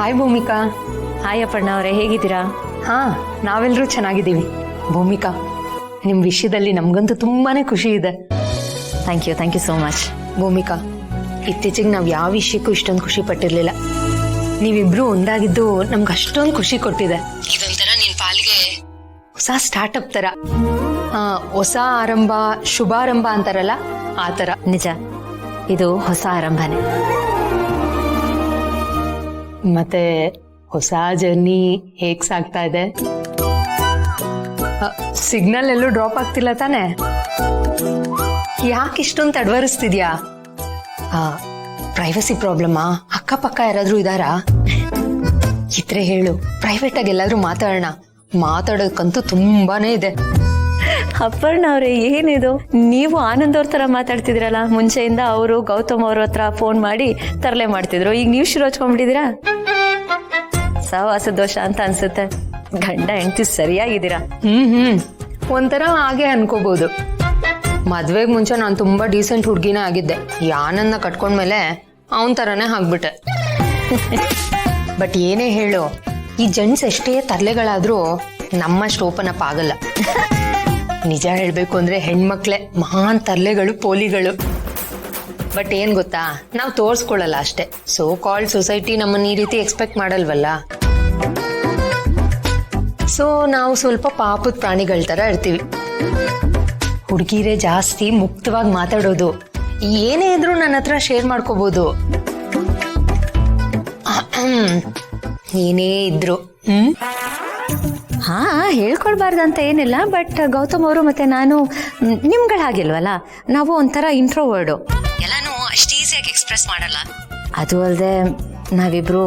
Hi Bhoomika. Hi Aparna ಅವರೇ, ಹೇಗಿದ್ದೀರಾ? ಹಾ, ನಾವೆಲ್ಲರೂ ಚೆನ್ನಾಗಿದ್ದೀವಿ. ಭೂಮಿಕಾ, ನಿಮ್ಮ ವಿಷಯದಲ್ಲಿ ನಮಗಂತೂ ತುಂಬಾನೇ ಖುಷಿ ಇದೆ. Thank you so much. Bhoomika, ಇತ್ತೀಚೆಗೆ ನಾವು ಯಾವ ವಿಷಯಕ್ಕೂ ಇಷ್ಟೊಂದು ಖುಷಿ ಪಟ್ಟಿರ್ಲಿಲ್ಲ. ನೀವಿಬ್ರು ಒಂದಾಗಿದ್ದು ನಮ್ಗೆ ಅಷ್ಟೊಂದು ಖುಷಿ ಕೊಟ್ಟಿದೆ. ಇದೊಂಥರ ನಿನ್ ಪಾಲಿಗೆ ಹೊಸ ಸ್ಟಾರ್ಟ್ಅಪ್ ತರ, ಹೊಸ ಆರಂಭ, ಶುಭಾರಂಭ ಅಂತಾರಲ್ಲ ಆ ತರ. ನಿಜ, ಇದು ಹೊಸ ಆರಂಭನೆ. ಮತ್ತೆ ಹೊಸ ಜರ್ನಿ ಹೇಗ್ ಸಾಗ್ತಾ ಇದೆ? ಸಿಗ್ನಲ್ ಎಲ್ಲೂ ಡ್ರಾಪ್ ಆಗ್ತಿಲ್ಲ ತಾನೆ? ಯಾಕೆ ಇಷ್ಟೊಂದು ತಡವರಿಸ್ತಿದ್ಯಾ? ಪ್ರೈವಸಿ ಪ್ರಾಬ್ಲಮಾ? ಅಕ್ಕಪಕ್ಕ ಯಾರಾದ್ರೂ ಇದಾರಾ? ಇದ್ರೆ ಹೇಳು, ಪ್ರೈವೇಟ್ ಆಗಿ ಎಲ್ಲಾದ್ರೂ ಮಾತಾಡೋಣ. ಮಾತಾಡೋದಕ್ಕಂತೂ ತುಂಬಾನೇ ಇದೆ. ಅಪರ್ಣ ಅವರೇ, ಏನಿದು ನೀವು ಆನಂದ್ ಅವ್ರ ತರ ಮಾತಾಡ್ತಿದ್ರಲ್ಲ? ಮುಂಚೆಯಿಂದ ಅವರು ಗೌತಮ್ ಅವ್ರ ಹತ್ರ ಫೋನ್ ಮಾಡಿ ತರಲೆ ಮಾಡ್ತಿದ್ರು, ಈಗ ನೀವು ಶುರು ಹಚ್ಕೊಂಡ್ಬಿಟ್ಟಿದ್ದೀರಾ? ಸಹವಾಸ ದೋಷ ಅಂತ ಅನ್ಸುತ್ತೆ. ಗಂಡ ಹೆಂಡತಿ ಸರಿಯಾಗಿದ್ದೀರಾ. ಒಂಥರ ಹಾಗೆ ಅನ್ಕೋಬಹುದು. ಮದ್ವೆಗ್ ಮುಂಚೆ ನಾನು ತುಂಬಾ ಡೀಸೆಂಟ್ ಹುಡ್ಗಿನೇ ಆಗಿದ್ದೆ. ಈ ಆನಂದ್ನ ಕಟ್ಕೊಂಡ್ಮೇಲೆ ಅವನ್ ತರಾನೇ ಆಗ್ಬಿಟ್ಟೆ. ಬಟ್ ಏನೇ ಹೇಳು, ಈ ಜೆಂಟ್ಸ್ ಎಷ್ಟೇ ತರ್ಲೆಗಳಾದ್ರೂ ನಮ್ಮಷ್ಟು ಓಪನ್ ಅಪ್ ಆಗಲ್ಲ. ನಿಜ ಹೇಳ್ಬೇಕು ಅಂದ್ರೆ ಹೆಣ್ಮಕ್ಳೆ ಮಹಾನ್ ತರ್ಲೆಗಳು, ಪೋಲಿಗಳು. ಬಟ್ ಏನ್ ಗೊತ್ತಾ, ನಾವು ತೋರ್ಸ್ಕೊಳ್ಳಲ್ಲ ಅಷ್ಟೇ. ಸೋ ಕಾಲ್ಡ್ ಸೊಸೈಟಿ ನಮ್ಮನ್ನ ಈ ರೀತಿ ಎಕ್ಸ್ಪೆಕ್ಟ್ ಮಾಡಲ್ವಲ್ಲ. ಸೊ ನಾವು ಸ್ವಲ್ಪ ಪಾಪದ ಪ್ರಾಣಿಗಳ ತರ ಇರ್ತೀವಿ. ಹುಡುಗಿರೇ ಜಾಸ್ತಿ ಮುಕ್ತವಾಗಿ ಮಾತಾಡೋದು. ಏನೇ ಇದ್ರು ನನ್ನ ಹತ್ರ ಶೇರ್ ಮಾಡ್ಕೋಬಹುದು. ಏನೇ ಇದ್ರು ಹಾ, ಹೇಳ್ಕೊಳ್ಬಾರ್ದಂತ ಏನಿಲ್ಲ. ಬಟ್ ಗೌತಮ್ ಅವರು ಮತ್ತೆ ನಾನು ನಿಮ್ಗಳ ಹಾಗಿಲ್ವಲ್ಲ, ನಾವು ಒಂಥರ ಇಂಟ್ರೋವರ್ಡು. ಎಲ್ಲಾನು ಅಷ್ಟು ಈಸಿಯಾಗಿ ಎಕ್ಸ್ಪ್ರೆಸ್ ಮಾಡಲ್ಲ. ಅದು ಅಲ್ಲದೆ ನಾವಿಬ್ರು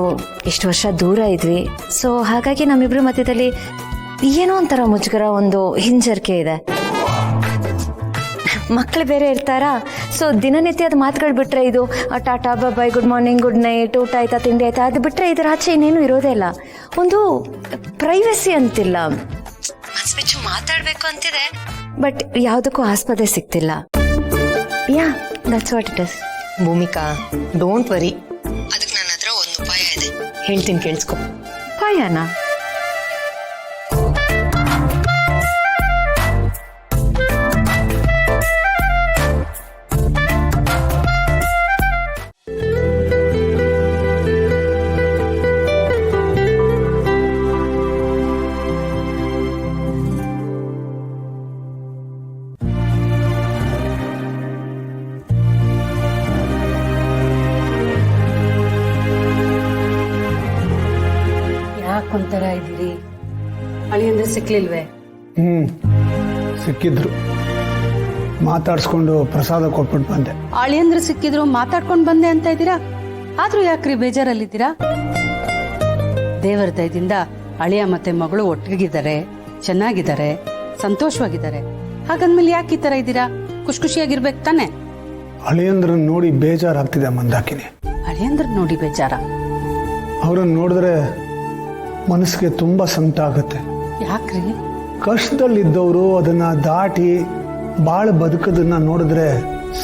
ಇಷ್ಟು ವರ್ಷ ದೂರ ಇದ್ವಿ. ಸೊ ಹಾಗಾಗಿ ನಮ್ಮಿಬ್ರು ಮಧ್ಯದಲ್ಲಿ ಏನೋ ಒಂಥರ ಮುಜುಗರ, ಒಂದು ಹಿಂಜರಿಕೆ ಇದೆ. ಮಕ್ಕಳು ಬೇರೆ ಇರ್ತಾರಾ. ಸೊ ದಿನನಿತ್ಯ ಅದು ಮಾತುಗಳು ಬಿಟ್ರೆ, ಇದು ಟಾಟಾ ಬಾಯ್, ಗುಡ್ ಮಾರ್ನಿಂಗ್, ಗುಡ್ ನೈಟ್, ಊಟ ಆಯ್ತಾ, ತಿಂಡಿ ಆಯ್ತಾ, ಅದು ಬಿಟ್ರೆ ಇದರ ಆಚೆ ಇನ್ನೇನು ಇರೋದೇ ಇಲ್ಲ. ಒಂದು ಪ್ರೈವಸಿ ಅಂತಿಲ್ಲ. ಮಾತಾಡ್ಬೇಕು ಅಂತಿದೆ, ಬಟ್ ಯಾವುದಕ್ಕೂ ಆಸ್ಪದೆ ಸಿಗ್ತಿಲ್ಲ. Yeah, that's what it is. Bhumika, don't worry. ಅದಕ್ಕೆ ನನ್ನ ಹತ್ರ ಒಂದು ಉಪಾಯ ಇದೆ, ಹೇಳ್ತೀನಿ, ಕೇಳಿಸ್ಕೊ. ಉಪಾಯನಾ? ಯಾಕೊಂಥರ ಇದ್ದೀರಿ? ಅಳಿಯಂದ್ರೆ ಸಿಕ್ಲಿಲ್ವೇ? ಸಿಕ್ಕಿದ್ರು, ಮಾತಾಡ್ಸ್ಕೊಂಡು ಪ್ರಸಾದ ಕೊಟ್ಬಿಟ್ಟು ಬಂದೆ. ಅಳಿಯಂದ್ರೆ ಸಿಕ್ಕಿದ್ರು, ಮಾತಾಡ್ಕೊಂಡು ಬಂದೆ ಅಂತ ಇದ್ದೀರಾ? ಆದ್ರೂ ಯಾಕ್ರಿ ಬೇಜಾರಲ್ಲಿದ್ದೀರಾ? ದೇವರ ದಯದಿಂದ ಅಳಿಯ ಮತ್ತೆ ಮಗಳು ಒಟ್ಟಿಗಿದ್ದಾರೆ, ಚೆನ್ನಾಗಿದ್ದಾರೆ, ಸಂತೋಷವಾಗಿದ್ದಾರೆ. ಹಾಗಂದ್ಮೇಲೆ ಯಾಕೆ ಈ ತರ ಇದ್ದೀರಾ? ಖುಷಿಯಾಗಿರ್ಬೇಕು ತಾನೆ? ಅಳಿಯಂದ್ರನ್ನ ನೋಡಿ ಬೇಜಾರಾಗ್ತಿದೆ ಮಂದಾಕಿನಿ. ಅಳಿಯಂದ್ರ ನೋಡಿ ಬೇಜಾರ? ಅವ್ರನ್ನ ನೋಡಿದ್ರೆ ಮನಸ್ಸಿಗೆ ತುಂಬಾ ಸಂಕಟ ಆಗುತ್ತೆ. ಯಾಕ್ರಿ? ಕಷ್ಟದಲ್ಲಿದ್ದವರು ಅದನ್ನ ದಾಟಿ ಬಾಳ ಬದುಕದನ್ನ ನೋಡಿದ್ರೆ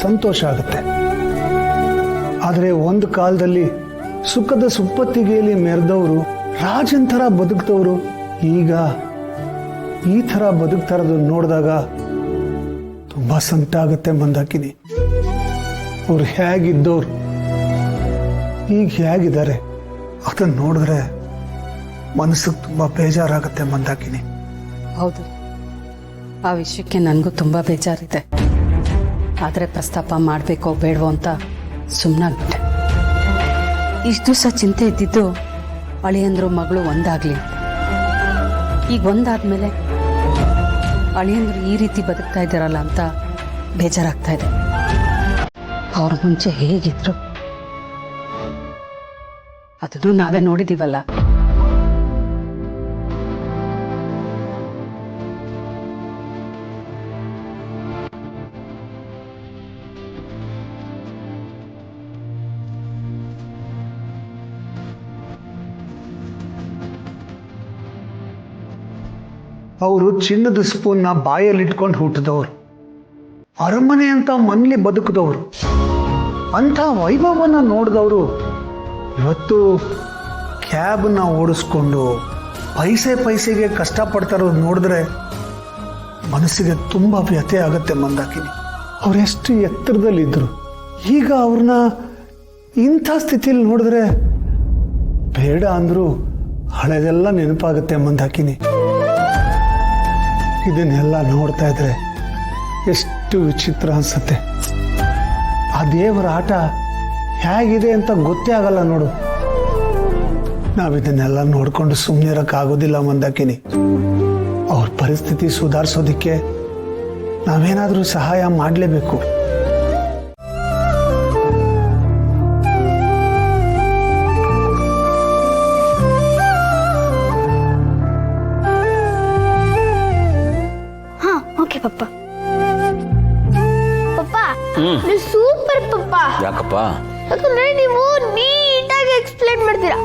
ಸಂತೋಷ ಆಗುತ್ತೆ. ಆದ್ರೆ ಒಂದು ಕಾಲದಲ್ಲಿ ಸುಖದ ಸುಪ್ಪತ್ತಿಗೆಯಲ್ಲಿ ಮೆರೆದವರು, ರಾಜನ್ ಥರ ಬದುಕ್ದವರು, ಈಗ ಈ ಥರ ಬದುಕ್ತಾ ಇರೋದು ನೋಡಿದಾಗ ತುಂಬಾ ಸಂಕಟ ಆಗುತ್ತೆ ಮಂದಾಕಿನಿ. ಅವ್ರು ಹೇಗಿದ್ದವ್ರು ಈಗ ಹೇಗಿದ್ದಾರೆ ಅದನ್ನ ನೋಡಿದ್ರೆ ಮನಸ್ಸಿಗೆ ತುಂಬಾ ಬೇಜಾರಾಗುತ್ತೆ ಮಂದಾಕಿನಿ. ಹೌದು, ಆ ವಿಷಯಕ್ಕೆ ನನಗೂ ತುಂಬಾ ಬೇಜಾರಿದೆ. ಆದ್ರೆ ಪ್ರಸ್ತಾಪ ಮಾಡ್ಬೇಕೋ ಬೇಡವೋ ಅಂತ ಸುಮ್ಮನಾಗ್ಬಿಟ್ಟೆ. ಇಷ್ಟು ದಿವಸ ಚಿಂತೆ ಇದ್ದಿದ್ದು ಅಳಿಯಂದ್ರು ಮಗಳು ಒಂದಾಗ್ಲಿ. ಈಗ ಒಂದಾದ್ಮೇಲೆ ಅಳಿಯಂದ್ರು ಈ ರೀತಿ ಬದುಕ್ತಾ ಇದ್ದಾರಲ್ಲ ಅಂತ ಬೇಜಾರಾಗ್ತಾ ಇದೆ. ಅವ್ರ ಮುಂಚೆ ಹೇಗಿದ್ರು ಅದನ್ನು ನಾವೇ ನೋಡಿದೀವಲ್ಲ. ಅವರು ಚಿನ್ನದ ಸ್ಪೂನ್ನ ಬಾಯಲ್ಲಿ ಇಟ್ಕೊಂಡು ಹುಟ್ಟಿದವರು, ಅರಮನೆ ಅಂತ ಮನೇಲಿ ಬದುಕಿದವರು, ಅಂಥ ವೈಭವನ ನೋಡಿದವರು ಇವತ್ತು ಕ್ಯಾಬ್ನ ಓಡಿಸ್ಕೊಂಡು ಪೈಸೆಗೆ ಕಷ್ಟಪಡ್ತಾ ಇರೋದು ನೋಡಿದ್ರೆ ಮನಸ್ಸಿಗೆ ತುಂಬ ವ್ಯಥೆ ಆಗುತ್ತೆ ಮಂದಾಕಿನಿ. ಅವರೆಷ್ಟು ಎತ್ತರದಲ್ಲಿದ್ದರು, ಈಗ ಅವ್ರನ್ನ ಇಂಥ ಸ್ಥಿತಿಯಲ್ಲಿ ನೋಡಿದ್ರೆ ಬೇಡ ಅಂದರೂ ಹಳೆದೆಲ್ಲ ನೆನಪಾಗುತ್ತೆ ಮಂದಾಕಿನಿ. ಇದನ್ನೆಲ್ಲ ನೋಡ್ತಾ ಇದ್ರೆ ಎಷ್ಟು ವಿಚಿತ್ರ ಅನ್ಸುತ್ತೆ. ಆ ದೇವರ ಆಟ ಹೇಗಿದೆ ಅಂತ ಗೊತ್ತೇ ಆಗಲ್ಲ ನೋಡು. ನಾವಿದನ್ನೆಲ್ಲ ನೋಡ್ಕೊಂಡು ಸುಮ್ಮನೆ ಇರೋಕ್ಕಾಗೋದಿಲ್ಲ ಮಂದಾಕಿನಿ. ಅವ್ರ ಪರಿಸ್ಥಿತಿ ಸುಧಾರಿಸೋದಿಕ್ಕೆ ನಾವೇನಾದರೂ ಸಹಾಯ ಮಾಡಲೇಬೇಕು. ಹಾ ಓಕೆ ಪಪ್ಪ. ಪಪ್ಪ ನೀವು ಸೂಪರ್ ಪಪ್ಪ. ಯಾಕಪ್ಪ? ಯಾಕಂದ್ರೆ ನೀವು ನೀಟಾಗಿ ಎಕ್ಸ್ಪ್ಲೇನ್ ಮಾಡ್ತೀರಾ,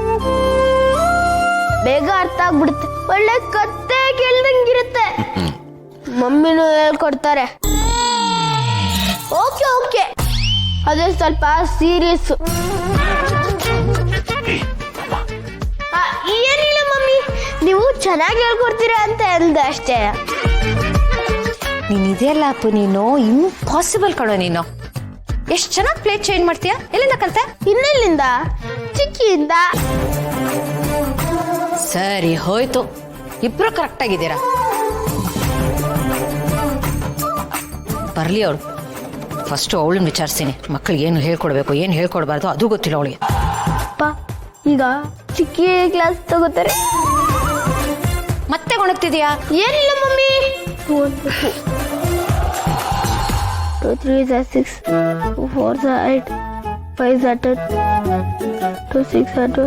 ಬೇಗ ಅರ್ಥ ಆಗ್ಬಿಡುತ್ತೆ, ಒಳ್ಳೆ ಕತ್ತೆ ಕೇಳ್ದಂಗಿರುತ್ತೆ. ಮಮ್ಮಿನೂ ಹೇಳ್ಕೊಡ್ತಾರೆ. ಓಕೆ ಓಕೆ, ಅದೇ ಸ್ವಲ್ಪ ಸೀರಿಯಸ್. ಏನಿಲ್ಲ ಮಮ್ಮಿ, ನೀವು ಚೆನ್ನಾಗಿ ಹೇಳ್ಕೊಡ್ತೀರಾ ಅಂತ ಹೇಳ್ದೆ ಅಷ್ಟೇ. ನೀನ್ ಇದೆಯಲ್ಲ ಅಪ್ಪು, ನೀನು ಇಂಪಾಸಿಬಲ್ ಕಣೋ. ನೀನು ಎಷ್ಟು ಚೆನ್ನಾಗಿ ಪ್ಲೇಟ್ ಚೇಂಜ್ ಮಾಡ್ತೀಯಾ? ಎಲ್ಲಿಂದ ಕಲ್ತೆ? ಇನ್ನೆಲ್ಲಿಂದ? ಚಿಕ್ಕಿಯಿಂದ. ಸರಿ ಹೋಯ್ತು, ಇಬ್ರು ಕರೆಕ್ಟ್ ಆಗಿದ್ದೀರಾ. ಬರ್ಲಿ ಅವಳು, ಫಸ್ಟ್ ಅವಳನ್ನ ವಿಚಾರಿಸ್ತೀನಿ. ಮಕ್ಕಳಿಗೆ ಏನು ಹೇಳ್ಕೊಡ್ಬೇಕು, ಏನು ಹೇಳ್ಕೊಡ್ಬಾರ್ದು ಅದು ಗೊತ್ತಿಲ್ಲ ಅವಳಿಗೆ. ಅಪ್ಪ ಈಗ ಚಿಕ್ಕಿ ಕ್ಲಾಸ್ ತಗೋತಾರೆ. ಮತ್ತೆ ಗೊಣಗ್ತಿದ್ಯಾ? ಏನಿಲ್ಲ ಮಮ್ಮಿ, 2 3 6 2 4 8 5 10 2 6 12